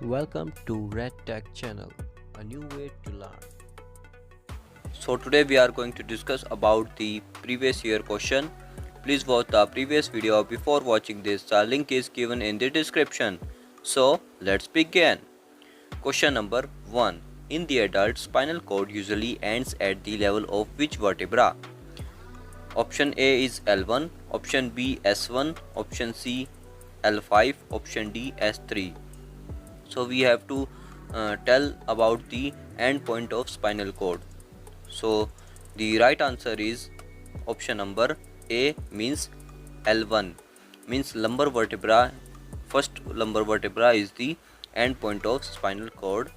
Welcome to Red Tech channel, a new way to learn. So today we are going to discuss about the previous year question. Please watch the previous video before watching this. The link is given in the description. So let's begin. Question number 1. In the adult, spinal cord usually ends at the level of which vertebra? Option A is L1, option B S1, option C L5, option D S3. So we have to tell about the end point of spinal cord. So the right answer is option number A, means L1, means lumbar vertebra. First lumbar vertebra is the end point of spinal cord.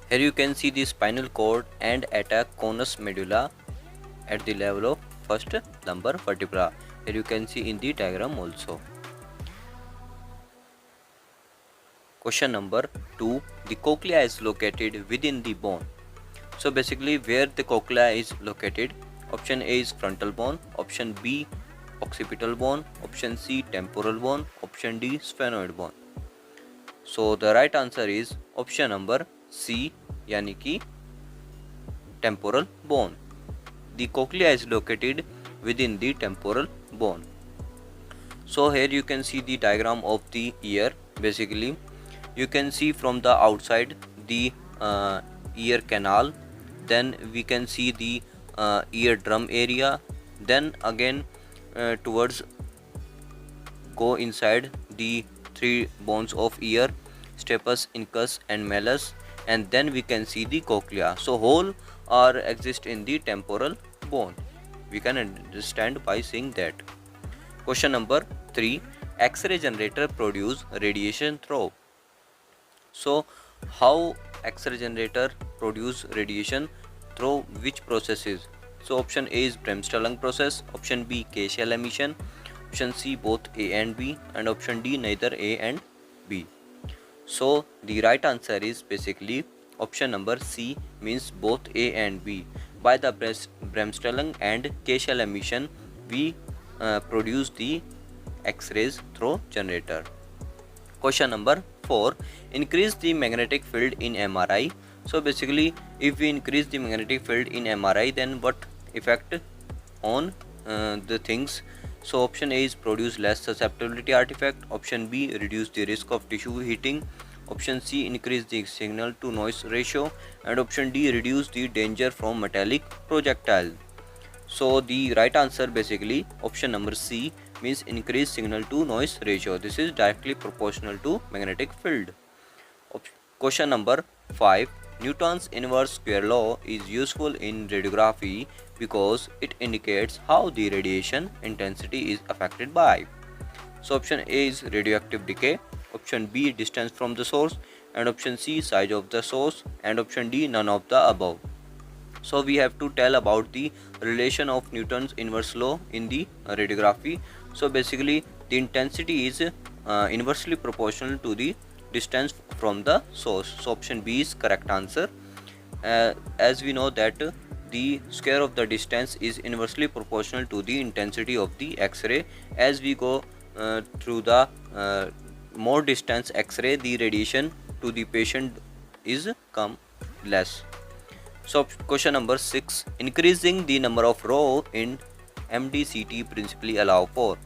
Here you can see the spinal cord and at a conus medulla at the level of first lumbar vertebra. Here you can see in the diagram also. Question number 2. The cochlea is located within the bone. So basically where the cochlea is located, option A is frontal bone, option B occipital bone, option C temporal bone, option D sphenoid bone. So the right answer is option number C, yani ki temporal bone. The cochlea is located within the temporal bone. So here you can see the diagram of the ear. Basically you can see from the outside the ear canal, then we can see the eardrum area, then again towards go inside the three bones of ear, stapes, incus and malleus, and then we can see the cochlea. So whole are exist in the temporal bone. We can understand by seeing that. Question number 3. X-ray generator produce radiation through. So how X-ray generator produce radiation through which processes? So option A is Bremsstrahlung process, option B K-shell emission, option C both A and B, and option D neither A and B. So the right answer is basically option number C, means both A and B. By the Bremsstrahlung and K-shell emission we produce the X-rays through generator. Question number 4. Increase the magnetic field in MRI. So basically if we increase the magnetic field in MRI, then what effect on the things? So option A is produce less susceptibility artifact, option B reduce the risk of tissue heating, option C increase the signal to noise ratio, and option D reduce the danger from metallic projectile. So the right answer basically option number C, means increase signal to noise ratio. This is directly proportional to magnetic field. Question number 5. Newton's inverse square law is useful in radiography because it indicates how the radiation intensity is affected by. So option A is radioactive decay, option B distance from the source, and option C size of the source, and option D none of the above. So we have to tell about the relation of Newton's inverse law in the radiography. So basically the intensity is inversely proportional to the distance from the source. So option B is correct answer. As we know that the square of the distance is inversely proportional to the intensity of the X-ray. As we go through the more distance X-ray, the radiation to the patient is come less. So question number 6. Increasing the number of row in MDCT principally allow for.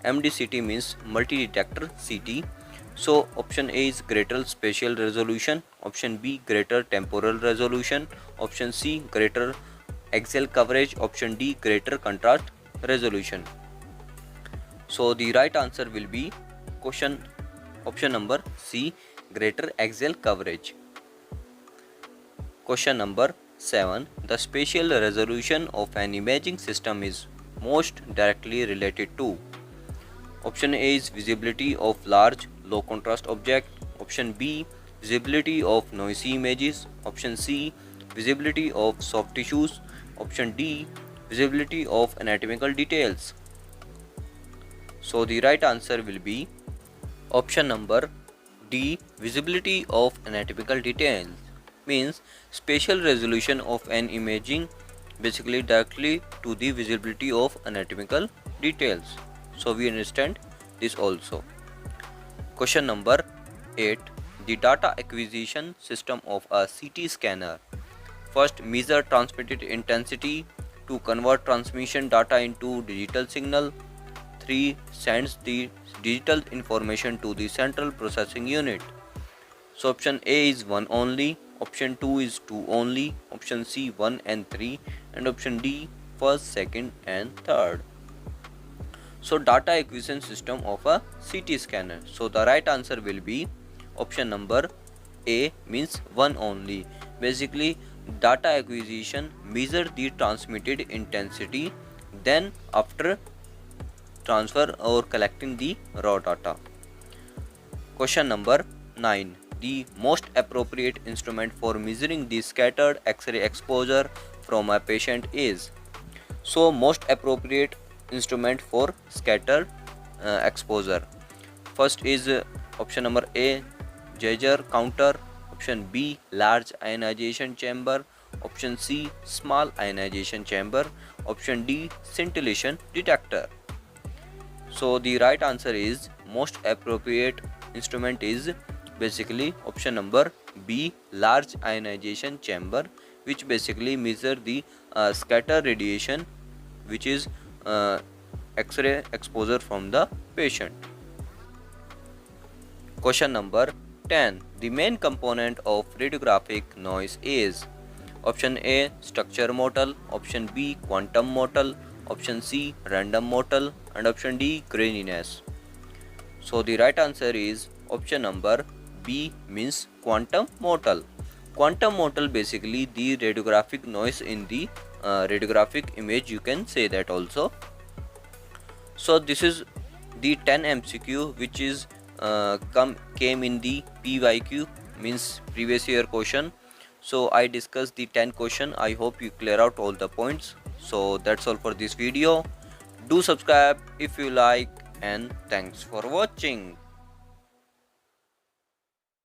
MDCT means multi-detector CT. So option A is greater spatial resolution, option B greater temporal resolution, option C greater axial coverage, option D greater contrast resolution. So the right answer will be option number C, greater axial coverage. Question number 7. The spatial resolution of an imaging system is most directly related to. Option A is visibility of large low contrast object, option B visibility of noisy images, option C visibility of soft tissues, option D visibility of anatomical details. So the right answer will be option number D, visibility of anatomical details, means spatial resolution of an imaging basically directly to the visibility of anatomical details. So we understand this also. Question number 8. the data acquisition system of a CT scanner? First, measure transmitted intensity. 2. Convert transmission data into digital signal. 3. Sends the digital information to the central processing unit. So option A is 1 only, option 2 is 2 only, option C 1 and 3, and option D first, second and third. So data acquisition system of a CT scanner. So the right answer will be option number A, means 1 only. Basically, data acquisition measure the transmitted intensity, then after transfer or collecting the raw data. Question number 9. The most appropriate instrument for measuring the scattered X-ray exposure from a patient is? So most appropriate instrument for scattered exposure. First is option number A, Geiger counter, option B, large ionization chamber, option C, small ionization chamber, option D, scintillation detector. So the right answer is most appropriate instrument is basically option number B, large ionization chamber, which basically measure the scatter radiation which is X-ray exposure from the patient. Question number 10. The main component of radiographic noise is? Option A, structure model, option B, quantum model, option C, random model, and option D, graininess. So the right answer is option number B, means quantum model. Quantum model basically the radiographic noise in the radiographic image, you can say that also. So this is the 10 MCQ which is came in the PYQ, means previous year question. So I discussed the 10 question. I hope you clear out all the points. So that's all for this video. Do subscribe if you like, and thanks for watching.